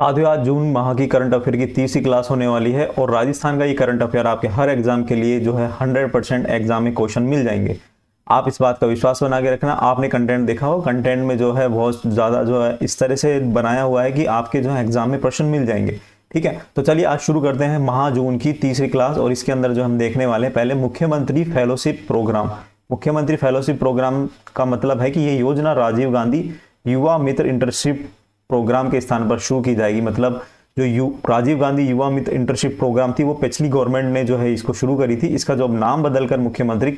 साथियों, आज जून माह की करंट अफेयर की तीसरी क्लास होने वाली है और राजस्थान का ये करंट अफेयर आपके हर एग्जाम के लिए जो है 100% एग्जाम में क्वेश्चन मिल जाएंगे। आप इस बात का विश्वास बना के रखना। आपने कंटेंट देखा हो, कंटेंट में जो है बहुत ज़्यादा जो है इस तरह से बनाया हुआ है कि आपके जो है एग्जाम में प्रश्न मिल जाएंगे। ठीक है, तो चलिए आज शुरू करते हैं माह जून की तीसरी क्लास। और इसके अंदर जो हम देखने वाले हैं, पहले मुख्यमंत्री फेलोशिप प्रोग्राम। मुख्यमंत्री फेलोशिप प्रोग्राम का मतलब है कि ये योजना राजीव गांधी युवा मित्र इंटर्नशिप प्रोग्राम के स्थान पर शुरू की जाएगी। मतलब जो राजीव गांधी युवा मित्र इंटर्नशिप प्रोग्राम थी वो पिछली गवर्नमेंट ने जो है इसको शुरू करी थी। इसका जो नाम बदलकर मुख्यमंत्री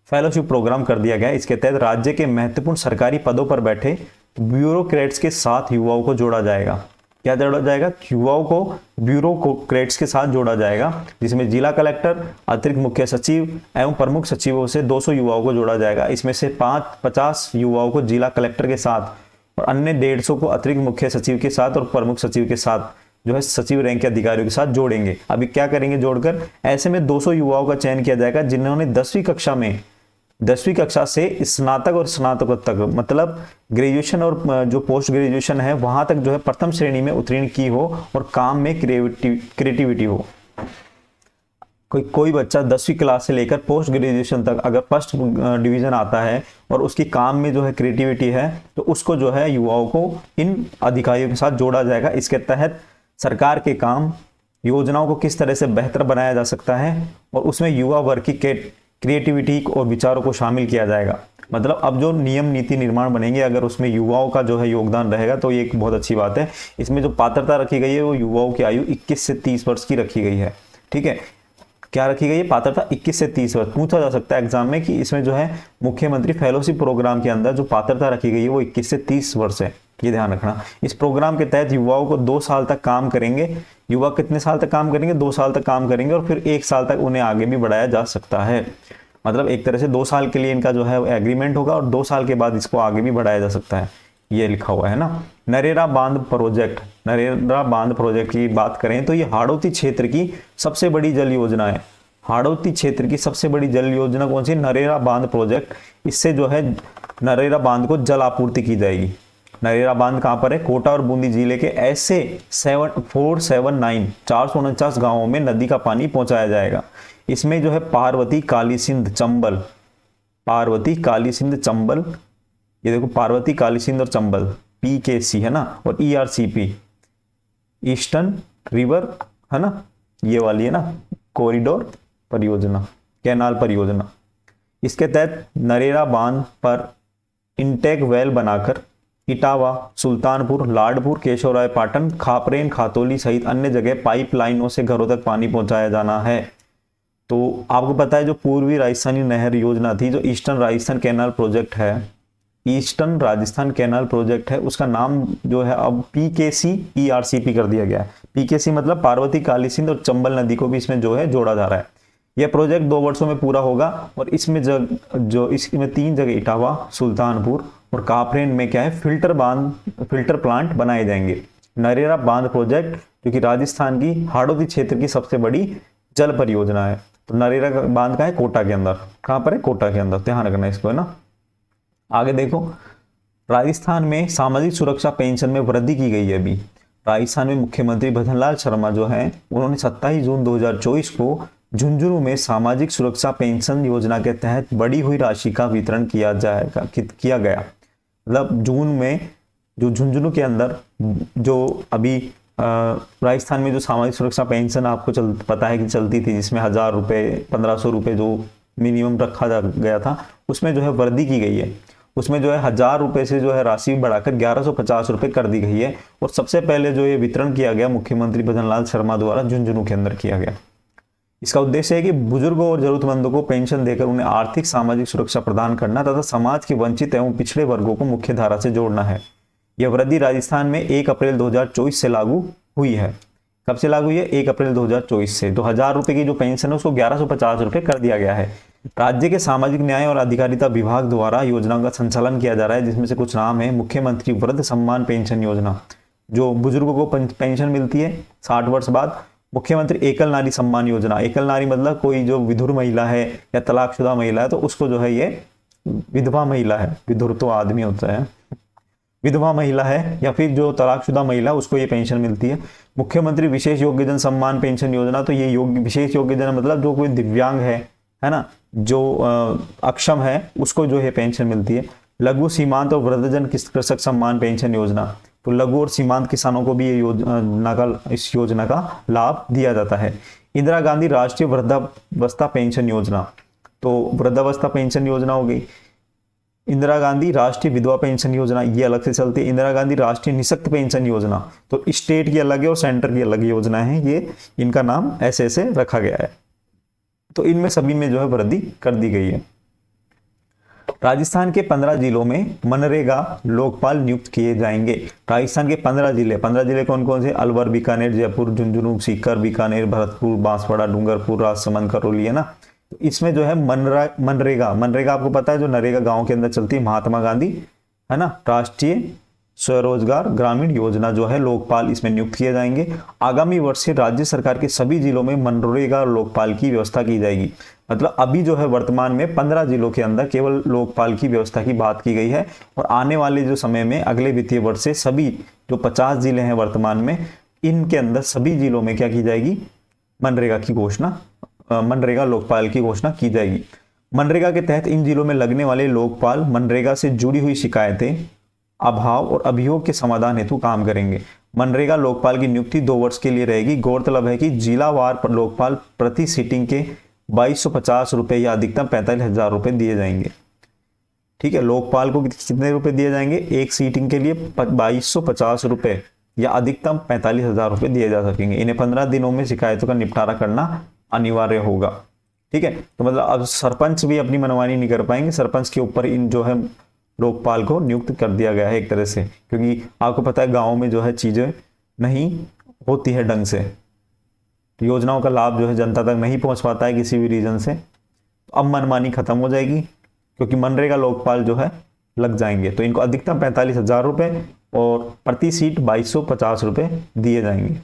फेलोशिप प्रोग्राम कर दिया गया है। इसके तहत राज्य के महत्वपूर्ण सरकारी पदों पर बैठे ब्यूरोक्रेट्स के साथ युवाओं को जोड़ा जाएगा। क्या जोड़ा जाएगा? युवाओं को ब्यूरोक्रेट्स के साथ जोड़ा जाएगा, जिसमें जिला कलेक्टर, अतिरिक्त मुख्य सचिव एवं प्रमुख सचिवों से 200 युवाओं को जोड़ा जाएगा। इसमें से 50 युवाओं को जिला कलेक्टर के साथ और अन्य 150 को अतिरिक्त मुख्य सचिव के साथ और प्रमुख सचिव के साथ जो है सचिव रैंक के अधिकारियों के साथ जोड़ेंगे। अभी क्या करेंगे जोड़कर? ऐसे में 200 युवाओं का चयन किया जाएगा जिन्होंने 10वीं कक्षा से स्नातक और स्नातकोत्तर मतलब ग्रेजुएशन और जो पोस्ट ग्रेजुएशन है वहां तक जो है प्रथम श्रेणी में उत्तीर्ण की हो और काम में क्रिएटिविटी हो। कोई बच्चा 10वीं क्लास से लेकर पोस्ट ग्रेजुएशन तक अगर फर्स्ट डिवीजन आता है और उसकी काम में जो है क्रिएटिविटी है तो उसको जो है युवाओं को इन अधिकारियों के साथ जोड़ा जाएगा। इसके तहत सरकार के काम योजनाओं को किस तरह से बेहतर बनाया जा सकता है और उसमें युवा वर्ग की क्रिएटिविटी और विचारों को शामिल किया जाएगा। मतलब अब जो नियम नीति निर्माण बनेंगे अगर उसमें युवाओं का जो है योगदान रहेगा तो ये एक बहुत अच्छी बात है। इसमें जो पात्रता रखी गई है वो युवाओं की आयु 21 से 30 वर्ष की रखी गई है। ठीक है, क्या रखी गई है? पात्रता 21 से 30 वर्ष। पूछा जा सकता है एग्जाम में कि इसमें जो है मुख्यमंत्री फेलोशिप प्रोग्राम के अंदर जो पात्रता रखी गई है वो 21 से 30 वर्ष है, ये ध्यान रखना। इस प्रोग्राम के तहत युवाओं को 2 साल तक काम करेंगे। युवा कितने साल तक काम करेंगे? 2 साल तक काम करेंगे और फिर 1 साल तक उन्हें आगे भी बढ़ाया जा सकता है। मतलब एक तरह से 2 साल के लिए इनका जो है एग्रीमेंट होगा और 2 साल के बाद इसको आगे भी बढ़ाया जा सकता है, ये लिखा हुआ है ना। नरेगा बांध प्रोजेक्ट की बात करें तो ये हाड़ौती क्षेत्र की सबसे बड़ी जल योजना है। हाड़ौती क्षेत्र की सबसे बड़ी जल योजना कौन सी? नरेगा बांध प्रोजेक्ट। इससे जो है नरेगा बांध को जल आपूर्ति की जाएगी। नरेगा बांध कहां पर है? कोटा और बूंदी जिले के ऐसे 449 गांवों में नदी का पानी पहुंचाया जाएगा। इसमें जो है पार्वती काली सिंध चंबल, ये देखो पार्वती काली सिंध और चंबल PKC है ना, और ERCP ईस्टर्न रिवर है ना, ये वाली है ना कॉरिडोर परियोजना, कैनाल परियोजना। इसके तहत नरेगा बांध पर इंटेक वेल बनाकर इटावा, सुल्तानपुर, लाडपुर, केशवराय पाटन, खापरेन, खातौली सहित अन्य जगह पाइपलाइनों से घरों तक पानी पहुंचाया जाना है। तो आपको पता है जो पूर्वी राजस्थानी नहर योजना थी, जो ईस्टर्न राजस्थान कैनाल प्रोजेक्ट है, ईस्टर्न राजस्थान कैनाल प्रोजेक्ट है, उसका नाम जो है अब PKC ERCP कर दिया गया है। PKC मतलब पार्वती काली सिंध और चंबल नदी को भी इसमें जो है जोड़ा जा रहा है। यह प्रोजेक्ट 2 वर्षों में पूरा होगा और इसमें इसमें 3 जगह इटावा, सुल्तानपुर और कापरेन में क्या है फिल्टर प्लांट बनाए जाएंगे। नरेगा बांध प्रोजेक्ट जो कि राजस्थान की हाड़ौती क्षेत्र की सबसे बड़ी जल परियोजना है। तो नरेगा बांध का है कोटा के अंदर। कहां पर है? कोटा के अंदर, ध्यान रखना इसको है ना। आगे देखो, राजस्थान में सामाजिक सुरक्षा पेंशन में वृद्धि की गई है। अभी राजस्थान में मुख्यमंत्री भजनलाल शर्मा जो हैं उन्होंने 27 जून 2024 को झुंझुनू में सामाजिक सुरक्षा पेंशन योजना के तहत बढ़ी हुई राशि का वितरण किया गया। मतलब जून में जो झुंझुनू के अंदर जो अभी राजस्थान में जो सामाजिक सुरक्षा पेंशन आपको पता है कि चलती थी, जिसमें 1000 रुपये 1500 रुपये जो मिनिमम रखा गया था, उसमें जो है वृद्धि की गई है। उसमें जो है 1000 रुपये से जो है राशि बढ़ाकर 1150 रुपये कर दी गई है। और सबसे पहले जो ये वितरण किया गया मुख्यमंत्री भजनलाल शर्मा द्वारा झुंझुनू के अंदर किया गया। इसका उद्देश्य है कि बुजुर्गों और जरूरतमंदों को पेंशन देकर उन्हें आर्थिक सामाजिक सुरक्षा प्रदान करना तथा समाज के वंचित एवं पिछड़े वर्गों को मुख्य धारा से जोड़ना है। यह वृद्धि राजस्थान में 1 अप्रैल 2024 से लागू हुई है। कब से लागू हुई है? 1 अप्रैल 2024 से। 2000 रुपये की जो पेंशन है उसको 1150 रुपये कर दिया गया है। राज्य के सामाजिक न्याय और अधिकारिता विभाग द्वारा योजनाओं का संचालन किया जा रहा है, जिसमें से कुछ नाम है। मुख्यमंत्री वृद्ध सम्मान पेंशन योजना, जो बुजुर्गों को पेंशन मिलती है 60 वर्ष बाद। मुख्यमंत्री एकल नारी सम्मान योजना, एकल नारी मतलब कोई जो विधुर महिला है या तलाकशुदा महिला है तो उसको जो है ये विधवा महिला है, विधुर तो आदमी होता है। विधवा महिला है या फिर जो तलाकशुदा महिला उसको ये पेंशन मिलती है। मुख्यमंत्री विशेष योग्यजन सम्मान पेंशन योजना, तो ये विशेष योग्यजन मतलब जो कोई दिव्यांग है ना, जो अक्षम है उसको जो है पेंशन मिलती है। लघु सीमांत और वृद्धजन कृषक सम्मान पेंशन योजना, तो लघु और सीमांत किसानों को भी ये इस योजना का लाभ दिया जाता है। इंदिरा गांधी राष्ट्रीय वृद्धावस्था पेंशन योजना, तो वृद्धावस्था पेंशन योजना हो गई। इंदिरा गांधी राष्ट्रीय विधवा पेंशन योजना, ये अलग से चलती है। इंदिरा गांधी राष्ट्रीय निःशक्त पेंशन योजना, तो स्टेट की अलग है और सेंटर की अलग योजना है, ये इनका नाम ऐसे ऐसे रखा गया है। तो इनमें सभी में जो है वृद्धि कर दी गई है। राजस्थान के 15 जिलों में मनरेगा लोकपाल नियुक्त किए जाएंगे। राजस्थान के 15 जिले कौन कौन से? अलवर, बीकानेर, जयपुर, झुंझुनू, सीकर, बीकानेर, भरतपुर, बांसवाड़ा, डूंगरपुर, राजसमंद, करौली, है ना। तो इसमें जो है मनरेगा आपको पता है, जो नरेगा गांव के अंदर चलती है, महात्मा गांधी, है ना, राष्ट्रीय स्वरोजगार ग्रामीण योजना जो है लोकपाल इसमें नियुक्त किए जाएंगे। आगामी वर्ष से राज्य सरकार के सभी जिलों में मनरेगा लोकपाल की व्यवस्था की जाएगी। मतलब अभी जो है वर्तमान में 15 जिलों के अंदर केवल लोकपाल की व्यवस्था की बात की गई है, और आने वाले जो समय में अगले वित्तीय वर्ष से सभी जो 50 जिले हैं वर्तमान में, इनके अंदर सभी जिलों में क्या की जाएगी? मनरेगा लोकपाल की घोषणा की जाएगी। मनरेगा के तहत इन जिलों में लगने वाले लोकपाल मनरेगा से जुड़ी हुई शिकायतें, अभाव और अभियोग के समाधान हेतु काम करेंगे। मनरेगा लोकपाल की नियुक्ति 2 वर्ष के लिए रहेगी। गौरतलब है कि जिलावार लोकपाल प्रति सीटिंग के 2250 रुपए या अधिकतम 45,000 रुपए दिए जाएंगे। ठीक है, लोकपाल को कितने रुपए दिए जाएंगे? एक सीटिंग के लिए 2250 रुपए या अधिकतम 45,000 रुपए दिए जा सकेंगे। इन्हें 15 दिनों में शिकायतों का निपटारा करना अनिवार्य होगा। ठीक है, तो मतलब अब सरपंच भी अपनी मनमानी नहीं कर पाएंगे, सरपंच के ऊपर इन जो है लोकपाल को नियुक्त कर दिया गया है एक तरह से, क्योंकि आपको पता है गांव में जो है चीजें नहीं होती है ढंग से, योजनाओं का लाभ जो है जनता तक नहीं पहुंच पाता है किसी भी रीजन से। तो अब मनमानी खत्म हो जाएगी, क्योंकि मनरेगा लोकपाल जो है लग जाएंगे, तो इनको अधिकतम 45,000 रुपए और प्रति सीट 2250 रुपए दिए जाएंगे।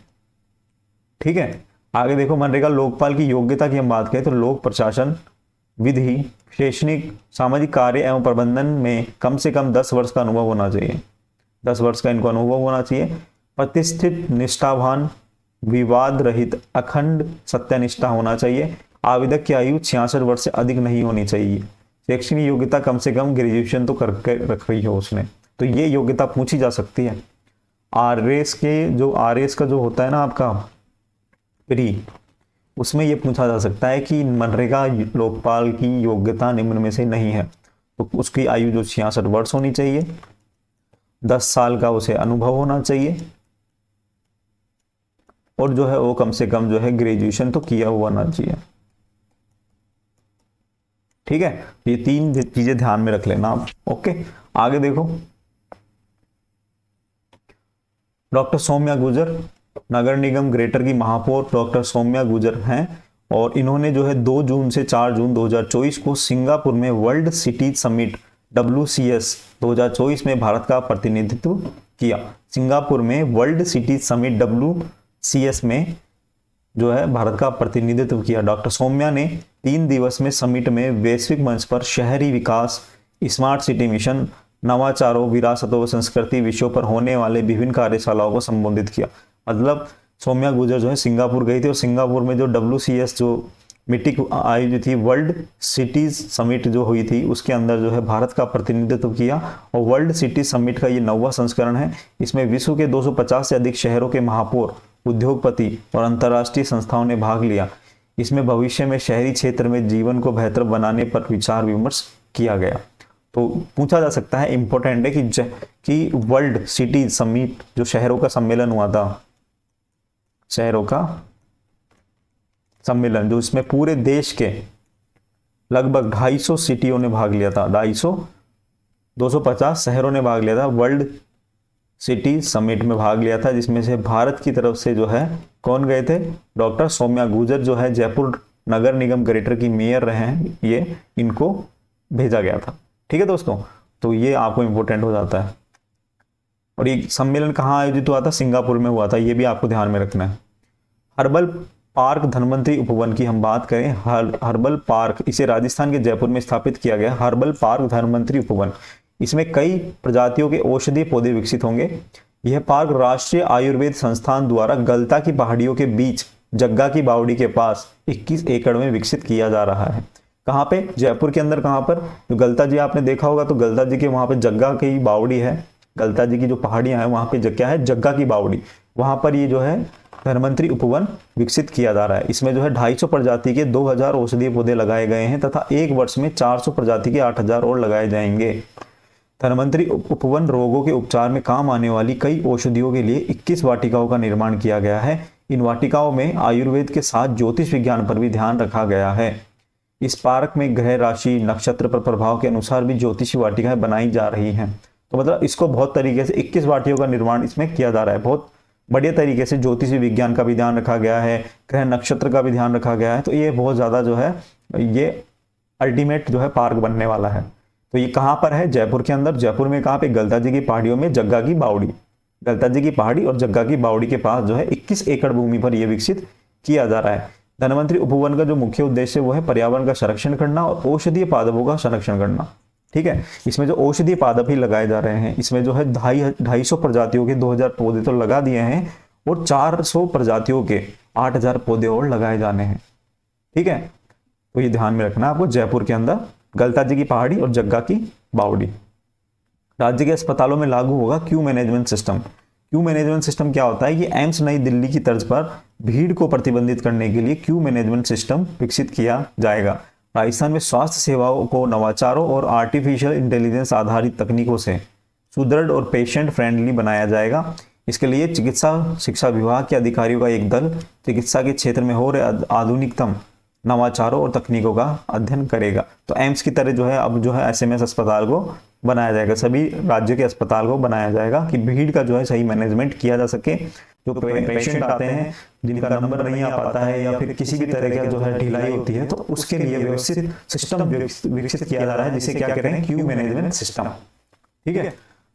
ठीक है, आगे देखो, मनरेगा लोकपाल की योग्यता की हम बात करें तो लोक प्रशासन, विधि, शैक्षणिक, सामाजिक कार्य एवं प्रबंधन में कम से कम 10 वर्ष का अनुभव होना चाहिए। 10 वर्ष का इनको अनुभव होना चाहिए। प्रतिष्ठित, निष्ठावान, विवाद रहित, अखंड सत्यनिष्ठा होना चाहिए। आवेदक की आयु 66 वर्ष से अधिक नहीं होनी चाहिए। शैक्षणिक योग्यता कम से कम ग्रेजुएशन तो करके रख रही हो उसने, तो ये योग्यता पूछी जा सकती है। आरएस का जो होता है ना आपका प्री, उसमें यह पूछा जा सकता है कि मनरेगा लोकपाल की योग्यता निम्न में से नहीं है, तो उसकी आयु जो 66 वर्ष होनी चाहिए, 10 साल का उसे अनुभव होना चाहिए, और जो है वो कम से कम जो है ग्रेजुएशन तो किया हुआ होना चाहिए। ठीक है, ये 3 चीजें ध्यान में रख लेना आप। ओके, आगे देखो, डॉक्टर सौम्या गुर्जर नगर निगम ग्रेटर की महापौर डॉक्टर सौम्या गुर्जर हैं, और इन्होंने जो है 2 जून से 4 जून 2024 को सिंगापुर में वर्ल्ड सिटी समिट WCS 2024 में भारत का प्रतिनिधित्व किया। सिंगापुर में वर्ल्ड सिटी समिट WCS में जो है भारत का प्रतिनिधित्व किया। डॉक्टर सौम्या ने 3 दिवस में समिट में वैश्विक मंच पर शहरी विकास, स्मार्ट सिटी मिशन, नवाचारों, विरासतों व संस्कृति विषयों पर होने वाले विभिन्न कार्यशालाओं को संबोधित किया। मतलब सौम्या गुर्जर जो है सिंगापुर गई थी, और सिंगापुर में जो WCS जो मीटिंग आयोजित थी, वर्ल्ड सिटीज समिट जो हुई थी, उसके अंदर जो है भारत का प्रतिनिधित्व किया। और वर्ल्ड सिटी समिट का ये 9वां संस्करण है। इसमें विश्व के 250 से अधिक शहरों के महापौर, उद्योगपति और अंतर्राष्ट्रीय संस्थाओं ने भाग लिया। इसमें भविष्य में शहरी क्षेत्र में जीवन को बेहतर बनाने पर विचार विमर्श किया गया। तो पूछा जा सकता है, इंपॉर्टेंट है कि वर्ल्ड सिटी समिट जो शहरों का सम्मेलन हुआ था, शहरों का सम्मेलन जो इसमें पूरे देश के लगभग 250 सिटियों ने भाग लिया था, 250 शहरों ने भाग लिया था, वर्ल्ड सिटी समिट में भाग लिया था, जिसमें से भारत की तरफ से जो है कौन गए थे? डॉक्टर सौम्या गुर्जर जो है जयपुर नगर निगम ग्रेटर की मेयर रहे हैं, ये इनको भेजा गया था। ठीक है दोस्तों, तो ये आपको इंपॉर्टेंट हो जाता है। और ये सम्मेलन कहाँ आयोजित हुआ था? सिंगापुर में हुआ था, ये भी आपको ध्यान में रखना है। हर्बल पार्क धन्वंतरी उपवन की हम बात करें, हर्बल पार्क, इसे राजस्थान के जयपुर में स्थापित किया गया। हर्बल पार्क धन्वंतरी उपवन, इसमें कई प्रजातियों के औषधीय पौधे विकसित होंगे। यह पार्क राष्ट्रीय आयुर्वेद संस्थान द्वारा गलता की पहाड़ियों के बीच जग्गा की बावड़ी के पास 21 एकड़ में विकसित किया जा रहा है। कहाँ पे? जयपुर के अंदर। कहाँ पर? जो गलता जी आपने देखा होगा, तो गलता जी के वहां पे जग्गा की बावड़ी है। गलता जी की जो पहाड़ियां हैं वहां पे क्या है? जग्गा की बावड़ी। वहां पर ये जो है धन्वंतरी उपवन विकसित किया जा रहा है। इसमें जो है 250 प्रजाति के 2000 औषधीय पौधे लगाए गए हैं तथा एक वर्ष में 400 प्रजाति के 8000 और लगाए जाएंगे। धन्वंतरी उपवन रोगों के उपचार में काम आने वाली कई औषधियों के लिए 21 वाटिकाओं का निर्माण किया गया है। इन वाटिकाओं में आयुर्वेद के साथ ज्योतिष विज्ञान पर भी ध्यान रखा गया है। इस पार्क में ग्रह राशि नक्षत्र पर प्रभाव के अनुसार भी ज्योतिषी वाटिकाएं बनाई जा रही हैं। तो मतलब इसको बहुत तरीके से 21 वाटिकाओं का निर्माण इसमें किया जा रहा है। बहुत बढ़िया तरीके से ज्योतिषी विज्ञान का भी ध्यान रखा गया है, ग्रह नक्षत्र का भी ध्यान रखा गया है। तो ये बहुत ज्यादा जो है ये अल्टीमेट जो है पार्क बनने वाला है। तो ये कहाँ पर है? जयपुर के अंदर। जयपुर में कहाँ पे? गलता जी की पहाड़ियों में जग्गा की बावड़ी। गलता जी की पहाड़ी और जग्गा की बावड़ी के पास जो है 21 एकड़ भूमि पर यह विकसित किया जा रहा है। धन्वंतरी उपवन का जो मुख्य उद्देश्य वो है पर्यावरण का संरक्षण करना और औषधीय पादपों का संरक्षण करना। ठीक है, इसमें जो औषधीय पादप ही लगाए जा रहे हैं, इसमें जो है 250 प्रजातियों के 2000 पौधे तो लगा दिए हैं और 400 प्रजातियों के 8000 पौधे और लगाए जाने हैं। ठीक है, तो ये ध्यान में रखना आपको। जयपुर के अंदर गलता जी की पहाड़ी और जग्गा की बावड़ी। राज्य के अस्पतालों में लागू होगा Q management system. Q management system क्या होता है? कि एम्स नई दिल्ली की तर्ज पर भीड़ को प्रतिबंधित करने के लिए क्यू मैनेजमेंट सिस्टम विकसित किया जाएगा। राजस्थान में स्वास्थ्य सेवाओं को नवाचारों और आर्टिफिशियल इंटेलिजेंस आधारित तकनीकों से सुदृढ़ और पेशेंट फ्रेंडली बनाया जाएगा। इसके लिए चिकित्सा शिक्षा विभाग के अधिकारियों का एक दल चिकित्सा के क्षेत्र में हो रहे आधुनिकतम नवाचारों और तकनीकों का अध्ययन करेगा। तो एम्स की तरह जो है अब जो है एसएमएस अस्पताल को बनाया जाएगा, सभी राज्यों के अस्पताल को बनाया जाएगा कि भीड़ का जो है सही मैनेजमेंट किया जा सके। जो पेशेंट आते हैं जिनका नंबर नहीं आ पाता है या फिर किसी भी तरह का जो है ढिलाई होती है, तो उसके लिए व्यवस्थित सिस्टम विकसित किया जा रहा है जिसे क्या कहते हैं? Q management system. ठीक है,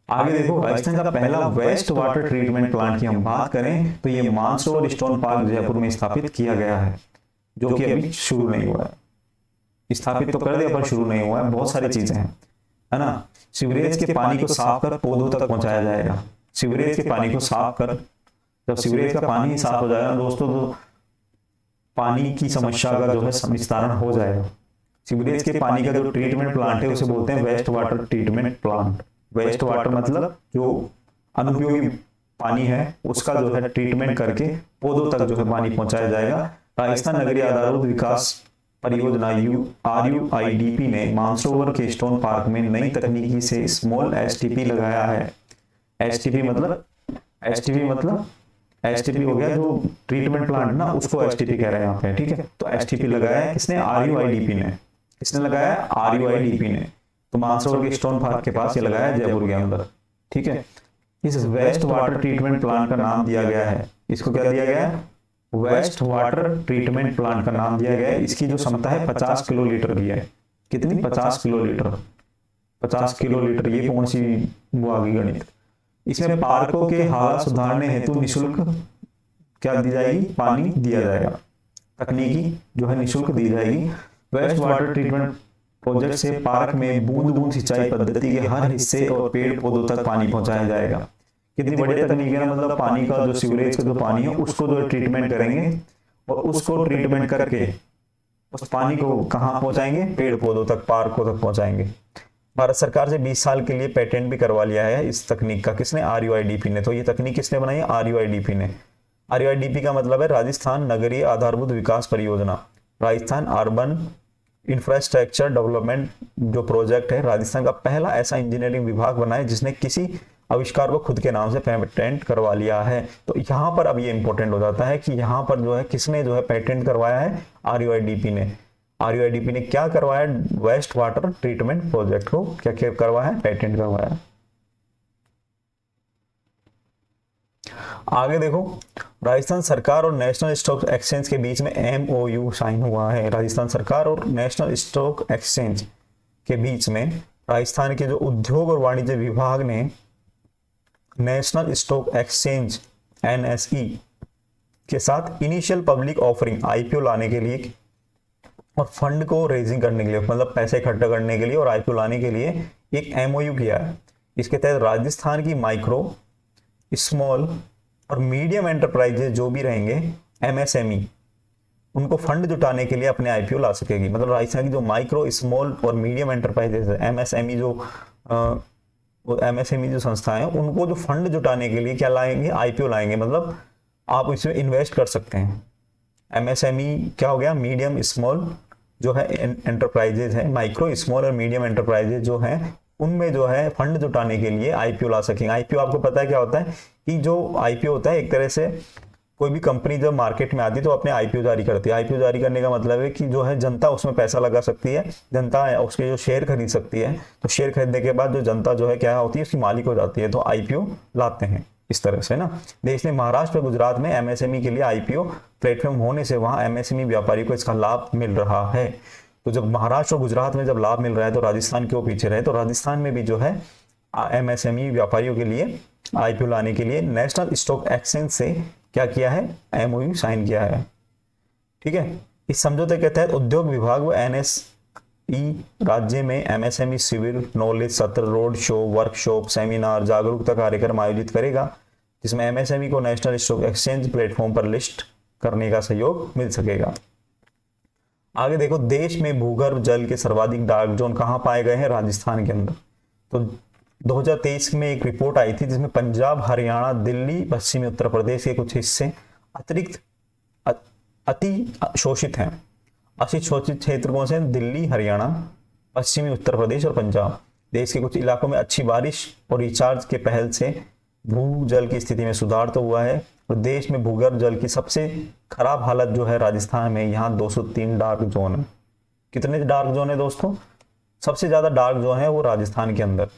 आगे देखो, राजस्थान का पहला वेस्ट वाटर ट्रीटमेंट प्लांट की हम बात करें तो ये मानसरोवर स्टोन पार्क जयपुर में स्थापित किया गया है, जो कि अभी शुरू नहीं हुआ है। स्थापित तो कर दिया पर शुरू नहीं हुआ है। बहुत सारी चीजें हैं, है ना। सीवरेज के पानी को साफ कर पौधों तक पहुंचाया जाएगा। सीवरेज के पानी को साफ कर, जब सीवरेज का पानी साफ हो जाएगा दोस्तों, तो पानी की समस्या का जो है निस्तारण हो जाएगा। सीवरेज के पानी का जो ट्रीटमेंट प्लांट है उसे बोलते हैं waste water treatment plant. Waste water मतलब जो अनुपयोगी पानी है उसका जो है ट्रीटमेंट करके पौधों तक जो है पानी पहुंचाया जाएगा। राजस्थान नगरीय आधारभूत विकास परियोजना RUIDP ने मानसरोवर के स्टोन पार्क में नई तकनीकी से स्मॉल STP लगाया है। STP हो गया जो ट्रीटमेंट प्लांट ना, उसको STP कह रहे हैं यहाँ पे। ठीक है, तो STP लगाया है किसने? RUIDP ने। किसने लगाया? RUIDP ने। तो मानसरोवर के स्टोन पार्क के पास ये लगाया है जयपुर के अंदर। ठीक है, इस वेस्ट वाटर ट्रीटमेंट प्लांट का नाम दिया गया है, इसको क्या दिया गया है? वेस्ट वाटर ट्रीटमेंट प्लांट का नाम दिया गया है। इसकी जो क्षमता है 50 किलोलीटर की है। कितनी? 50 किलोलीटर। 50 किलोलीटर, ये कौन सी वो आ गई गणित। इसमें पार्कों के हाल सुधारने हेतु निःशुल्क क्या दी जाएगी? पानी दिया जाएगा। तकनीकी जो है निःशुल्क दी जाएगी। वेस्ट वाटर ट्रीटमेंट प्रोजेक्ट से पार्क में बूंद बूंद सिंचाई पद्धति के हर हिस्से और पेड़ पौधों तक पानी पहुंचाया जाएगा। कितनी बढ़िया तकनीक है ना। मतलब पानी का जो सीवरेज का जो पानी है उसको जो ट्रीटमेंट करेंगे और उसको ट्रीटमेंट करके उस पानी को कहाँ पहुंचाएंगे? पेड़ पौधों तक, पार्कों तक पहुंचाएंगे। भारत सरकार से 20 साल के लिए पेटेंट भी करवा लिया है इस तकनीक का। किसने? RUIDP ने। तो ये तकनीक किसने बनाई है? RUIDP ने। RUIDP का मतलब है राजस्थान नगरीय आधारभूत विकास परियोजना। राजस्थान अर्बन इंफ्रास्ट्रक्चर डेवलपमेंट जो प्रोजेक्ट है, राजस्थान का पहला ऐसा इंजीनियरिंग विभाग बना है जिसने किसी आविष्कार को खुद के नाम से पेटेंट करवा लिया है। तो यहाँ पर अब ये इंपॉर्टेंट हो जाता है कि यहाँ पर जो है किसने जो है पेटेंट करवाया है? RUIDP ने। RUIDP ने क्या करवाया? वेस्ट वाटर ट्रीटमेंट प्रोजेक्ट को क्या क्या करवाया है? पेटेंट करवाया। आगे देखो, राजस्थान सरकार और नेशनल स्टॉक एक्सचेंज के बीच में MOU साइन हुआ है। राजस्थान सरकार और नेशनल स्टॉक एक्सचेंज के बीच में राजस्थान के जो उद्योग और वाणिज्य विभाग ने नेशनल स्टॉक एक्सचेंज NSE के साथ इनिशियल पब्लिक ऑफरिंग IPO लाने के लिए और फंड को रेजिंग करने के लिए, मतलब पैसे इकट्ठा करने के लिए और आईपीओ लाने के लिए एक एमओयू किया है। इसके तहत राजस्थान की माइक्रो, स्मॉल और मीडियम एंटरप्राइजेज जो भी रहेंगे, एमएसएमई, उनको फंड जुटाने के लिए अपने आईपीओ ला सकेगी। मतलब राजस्थान की जो माइक्रो, स्मॉल और मीडियम एंटरप्राइजेज है, एमएसएमई जो संस्थाएं हैं, उनको जो फंड जुटाने के लिए क्या लाएंगे, आईपीओ लाएंगे। मतलब आप इसमें इन्वेस्ट कर सकते हैं। एमएसएमई क्या हो गया, मीडियम स्मॉल जो है एंटरप्राइजेज है, माइक्रो स्मॉल और मीडियम एंटरप्राइजेज जो है, उनमें जो है फंड जुटाने के लिए आईपीओ ला सकेंगे। आईपीओ आपको पता है क्या होता है, कि जो आईपीओ होता है एक तरह से कोई भी कंपनी जब मार्केट में आती है तो अपने आईपीओ जारी करती है। आईपीओ जारी करने का मतलब है कि जो है जनता उसमें पैसा लगा सकती है, जनता उसके जो शेयर खरीद सकती है। तो शेयर खरीदने के बाद जो जनता जो है क्या होती है, उसकी मालिक हो जाती है। तो आईपीओ लाते हैं इस तरह से ना। देश में महाराष्ट्र और गुजरात में एमएसएमई के लिए आईपीओ प्लेटफॉर्म होने से वहां एमएसएमई व्यापारी को इसका लाभ मिल रहा है। तो जब महाराष्ट्र और गुजरात में जब लाभ मिल रहा है तो राजस्थान क्यों पीछे रहे। तो राजस्थान में भी जो है एमएसएमई व्यापारियों के लिए आईपीओ लाने के लिए नेशनल स्टॉक एक्सचेंज से क्या किया है, एमओयू साइन किया है। ठीक है। इस समझौते के तहत उद्योग विभाग व एनएसई राज्य में एमएसएमई शिविर, नॉलेज सत्र, रोड शो, वर्कशॉप, सेमिनार, जागरूकता कार्यक्रम आयोजित करेगा, जिसमें एमएसएमई को नेशनल स्टॉक एक्सचेंज प्लेटफॉर्म पर लिस्ट करने का सहयोग मिल सकेगा। आगे देखो, देश में भूगर्भ जल के सर्वाधिक डार्क जोन कहां पाए गए हैं, राजस्थान के अंदर। तो 2023 में एक रिपोर्ट आई थी जिसमें पंजाब, हरियाणा, दिल्ली, पश्चिमी उत्तर प्रदेश के कुछ हिस्से अतिरिक्त अति शोषित हैं। अति शोषित क्षेत्र कौन से हैं, दिल्ली, हरियाणा, पश्चिमी उत्तर प्रदेश और पंजाब। देश के कुछ इलाकों में अच्छी बारिश और रिचार्ज के पहल से भूजल की स्थिति में सुधार तो हुआ है। और देश में भूगर्भ जल की सबसे खराब हालत जो है राजस्थान में, यहाँ 203 डार्क जोन है। कितने डार्क जोन है दोस्तों, सबसे ज्यादा डार्क जोन है वो राजस्थान के अंदर।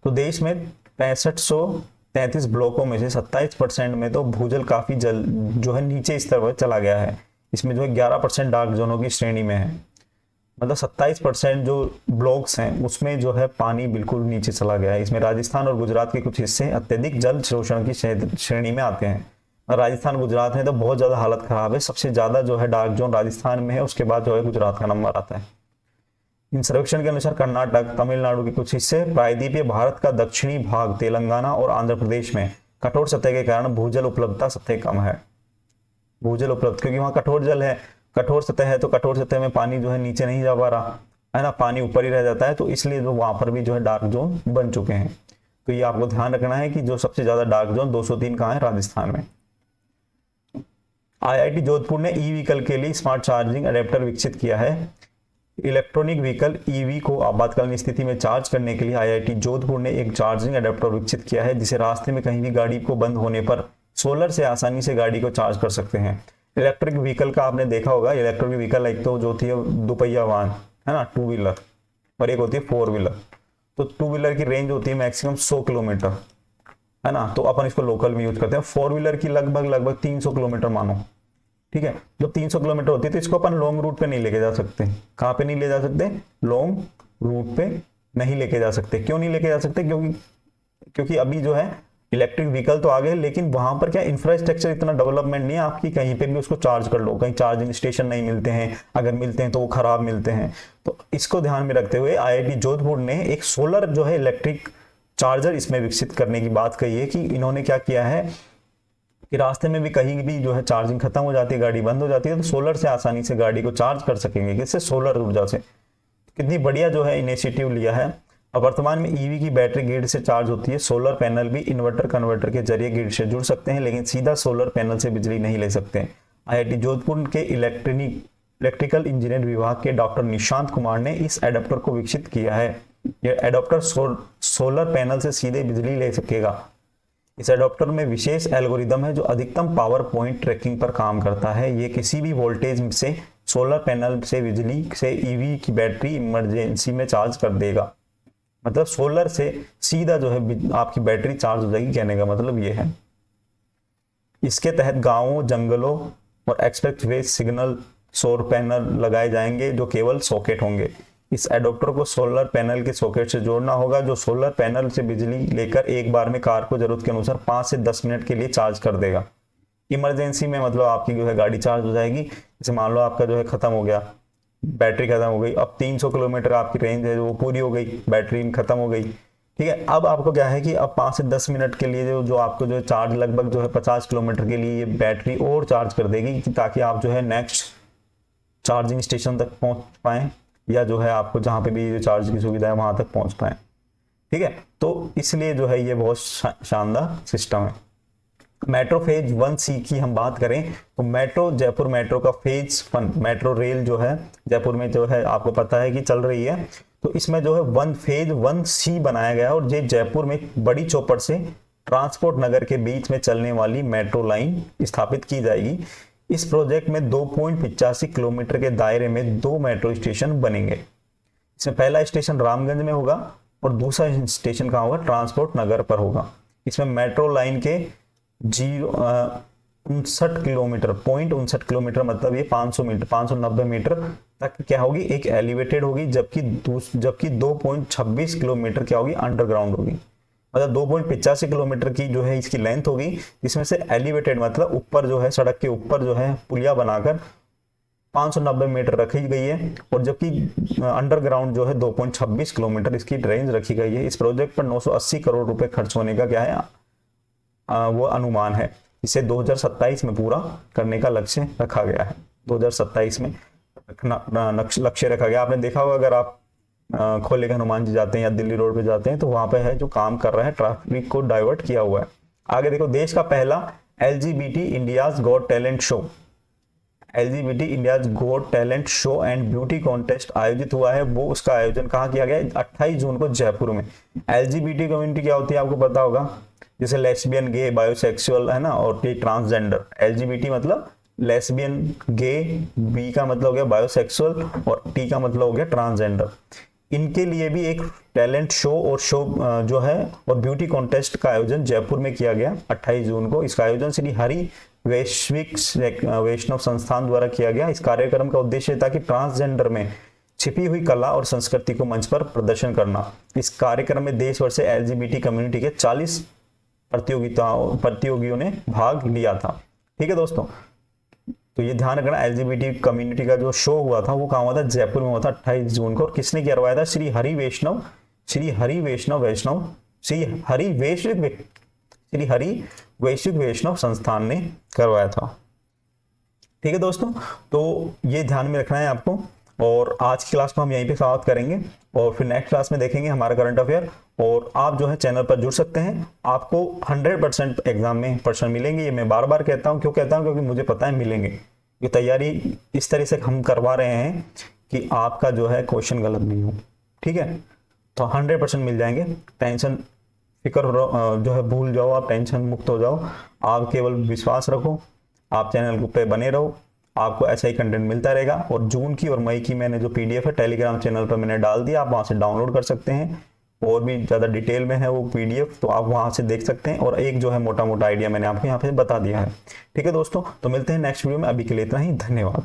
तो देश में 6533 ब्लॉकों में से 27% में तो भूजल काफी जल जो है नीचे स्तर पर चला गया है। इसमें जो है 11% डार्क जोनों की श्रेणी में है। मतलब 27% जो ब्लॉक्स हैं उसमें जो है पानी बिल्कुल नीचे चला गया है। इसमें राजस्थान और गुजरात के कुछ हिस्से अत्यधिक जल शोषण की श्रेणी में आते हैं। और राजस्थान गुजरात में तो बहुत ज्यादा हालत खराब है। सबसे ज्यादा जो है डार्क जोन राजस्थान में है, उसके बाद जो है गुजरात का नंबर आता है। इन सर्वेक्षण के अनुसार कर्नाटक, तमिलनाडु के कुछ हिस्से, प्रायद्वीपीय भारत का दक्षिणी भाग, तेलंगाना और आंध्र प्रदेश में कठोर सतह के कारण भूजल उपलब्धता सबसे कम है। भूजल उपलब्ध क्योंकि वहां कठोर जल है, कठोर सतह है, तो कठोर सतह में पानी जो है नीचे नहीं जा पा रहा है ना, पानी ऊपर ही रह जाता है। तो इसलिए जो वहां पर भी जो है डार्क जोन बन चुके हैं। तो ये आपको ध्यान रखना है कि जो सबसे ज्यादा डार्क जोन 203 कहाँ है, राजस्थान में। आईआईटी जोधपुर ने ई व्हीकल के लिए स्मार्ट चार्जिंग अडेप्टर विकसित किया है। इलेक्ट्रॉनिक व्हीकल ईवी को आपातकालीन स्थिति में चार्ज करने के लिए आईआईटी जोधपुर ने एक चार्जिंग अडेप्टर विकसित किया है, जिसे रास्ते में कहीं भी गाड़ी को बंद होने पर सोलर से आसानी से गाड़ी को चार्ज कर सकते हैं। इलेक्ट्रिक व्हीकल का आपने देखा होगा, इलेक्ट्रिक व्हीकल एक तो जो होती है दोपहिया वाहन है ना, 2 व्हीलर, और एक होती है 4 व्हीलर। तो 2 व्हीलर की रेंज होती है मैक्सिमम 100 किलोमीटर है ना, तो अपन इसको लोकल में यूज करते हैं। 4 व्हीलर की लगभग 300 किलोमीटर मानो। ठीक है, जब 300 किलोमीटर होती है तो इसको अपन लॉन्ग रूट पे नहीं लेके जा सकते। कहाँ पे नहीं ले जा सकते, लॉन्ग रूट पे नहीं लेके जा सकते। क्यों नहीं लेके जा सकते, क्योंकि अभी जो है इलेक्ट्रिक व्हीकल तो आ गए, लेकिन वहां पर क्या इंफ्रास्ट्रक्चर इतना डेवलपमेंट नहीं है आपकी कहीं पे भी उसको चार्ज कर लो। कहीं चार्जिंग स्टेशन नहीं मिलते हैं, अगर मिलते हैं तो वो खराब मिलते हैं। तो इसको ध्यान में रखते हुए आईआईटी जोधपुर ने एक सोलर जो है इलेक्ट्रिक चार्जर इसमें विकसित करने की बात कही है। कि इन्होंने क्या किया है कि रास्ते में भी कहीं भी जो है चार्जिंग खत्म हो जाती है, गाड़ी बंद हो जाती है, तो सोलर से आसानी से गाड़ी को चार्ज कर सकेंगे। किससे, सोलर ऊर्जा से। कितनी बढ़िया जो है इनिशिएटिव लिया है। अब वर्तमान में ईवी की बैटरी ग्रिड से चार्ज होती है। सोलर पैनल भी इन्वर्टर कन्वर्टर के जरिए ग्रिड से जुड़ सकते हैं, लेकिन सीधा सोलर पैनल से बिजली नहीं ले सकते। आईआईटी जोधपुर के इलेक्ट्रिकल इंजीनियर विभाग के डॉक्टर निशांत कुमार ने इस एडाप्टर को विकसित किया है। यह एडाप्टर सोलर पैनल से सीधे बिजली ले सकेगा। इस एडाप्टर में विशेष एल्गोरिदम है जो अधिकतम पावर पॉइंट ट्रैकिंग पर काम करता है। ये किसी भी वोल्टेज से सोलर पैनल से बिजली से ईवी की बैटरी इमरजेंसी में चार्ज कर देगा। मतलब सोलर से सीधा जो है आपकी बैटरी चार्ज हो जाएगी, कहने का मतलब ये है। इसके तहत गांवों, जंगलों और एक्सप्रेसवे सिग्नल सौर पैनल लगाए जाएंगे जो केवल सॉकेट होंगे। इस एडोप्टर को सोलर पैनल के सॉकेट से जोड़ना होगा, जो सोलर पैनल से बिजली लेकर एक बार में कार को जरूरत के अनुसार 5 से 10 मिनट के लिए चार्ज कर देगा। इमरजेंसी में मतलब आपकी जो है गाड़ी चार्ज हो जाएगी। जैसे मान लो आपका जो है खत्म हो गया, बैटरी खत्म हो गई, अब 300 किलोमीटर आपकी रेंज है वो पूरी हो गई, बैटरी खत्म हो गई, ठीक है। अब आपको क्या है कि अब 5 से 10 मिनट के लिए जो आपको जो चार्ज लगभग जो है 50 किलोमीटर के लिए ये बैटरी और चार्ज कर देगी, ताकि आप जो है नेक्स्ट चार्जिंग स्टेशन तक पहुंच पाएं, या जो है आपको जहां पे भी चार्ज की सुविधा है वहां तक पहुंच पाएं, ठीक है। तो इसलिए जो है ये बहुत शानदार सिस्टम है। मेट्रो फेज 1C की हम बात करें तो मेट्रो, जयपुर मेट्रो का फेज 1 मेट्रो रेल जो है जयपुर में जो है आपको पता है कि चल रही है। तो इसमें जो है फेज 1C बनाया गया है, और ये जयपुर में बड़ी चौपड़ से ट्रांसपोर्ट नगर के बीच में चलने वाली मेट्रो लाइन स्थापित की जाएगी। इस प्रोजेक्ट में 2.85 किलोमीटर के दायरे में 2 मेट्रो स्टेशन बनेंगे। इसमें पहला स्टेशन रामगंज में होगा और दूसरा स्टेशन कहाँ होगा, ट्रांसपोर्ट नगर पर होगा। इसमें मेट्रो लाइन के 59 किलोमीटर, 0.59 मतलब ये 500 मीटर 590 मीटर तक क्या होगी, एक एलिवेटेड होगी, जबकि 2.26 किलोमीटर क्या होगी, अंडरग्राउंड होगी। मतलब 2.85 किलोमीटर की जो है इसकी लेंथ होगी, जिसमें से एलिवेटेड मतलब ऊपर जो है सड़क के ऊपर जो है पुलिया बनाकर 590 मीटर रखी गई है, और जबकि अंडरग्राउंड जो है 2.26 किलोमीटर इसकी रेंज रखी गई है। इस प्रोजेक्ट पर 980 करोड़ रुपए खर्च होने का क्या है वो अनुमान है। इसे 2027 में पूरा करने का लक्ष्य रखा गया है। 2027 में लक्ष्य रखा गया। आपने देखा होगा अगर आप खोले हनुमान जी जाते हैं या दिल्ली रोड पे जाते हैं तो वहां पे है जो काम कर रहा है, ट्रैफिक को डाइवर्ट किया हुआ है। आगे देखो, देश का पहला LGBT India's got talent show, LGBT India's got talent show and beauty contest आयोजित हुआ है। वो उसका आयोजन कहाँ किया गया है, 28 जून को जयपुर में। LGBT कम्युनिटी क्या होती है आपको पता होगा, जैसे लेस्बियन, गे, बायोसेक्सुअल है ना, और ट्रांसजेंडर। LGBT मतलब लेस्बियन, गे, बी का मतलब हो गया बायोसेक्सुअल, और टी का मतलब हो गया ट्रांसजेंडर। इनके लिए भी एक टैलेंट शो और जो है और ब्यूटी कॉन्टेस्ट का आयोजन जयपुर में किया गया 28 जून को। इसका आयोजन श्री हरि वैश्विक वैष्णव संस्थान द्वारा किया गया। इस कार्यक्रम का उद्देश्य था कि ट्रांसजेंडर में छिपी हुई कला और संस्कृति को मंच पर प्रदर्शन करना। इस कार्यक्रम में देश भर से LGBT कम्युनिटी के 40 प्रतियोगियों ने भाग लिया था। ठीक है दोस्तों, तो ये ध्यान रखना, LGBT कम्युनिटी का जो शो हुआ था वो कहाँ हुआ था, जयपुर में हुआ था 28 जून को। और किसने करवाया था, श्री हरि वैश्विक वैष्णव संस्थान ने करवाया था। ठीक है दोस्तों, तो ये ध्यान में रखना है आपको। और आज की क्लास को हम यहीं पे समाप्त करेंगे, और फिर नेक्स्ट क्लास में देखेंगे हमारा करंट अफेयर। और आप जो है चैनल पर जुड़ सकते हैं, आपको 100% एग्जाम में प्रश्न मिलेंगे। ये मैं बार बार कहता हूँ, क्यों कहता हूँ, क्योंकि मुझे पता है मिलेंगे। ये तैयारी इस तरह से हम करवा रहे हैं कि आपका जो है क्वेश्चन गलत नहीं हो। ठीक है, तो 100% मिल जाएंगे। टेंशन फिक्र जो है भूल जाओ, आप टेंशन मुक्त हो जाओ। आप केवल विश्वास रखो, आप चैनल पे बने रहो, आपको ऐसा ही कंटेंट मिलता रहेगा। और जून की और मई की मैंने जो PDF है टेलीग्राम चैनल पर मैंने डाल दिया, आप वहां से डाउनलोड कर सकते हैं। और भी ज़्यादा डिटेल में है वो PDF, तो आप वहां से देख सकते हैं। और एक जो है मोटा मोटा आइडिया मैंने आपको यहाँ पे बता दिया है। ठीक है दोस्तों, तो मिलते हैं नेक्स्ट वीडियो में। अभी के लिए इतना ही, धन्यवाद।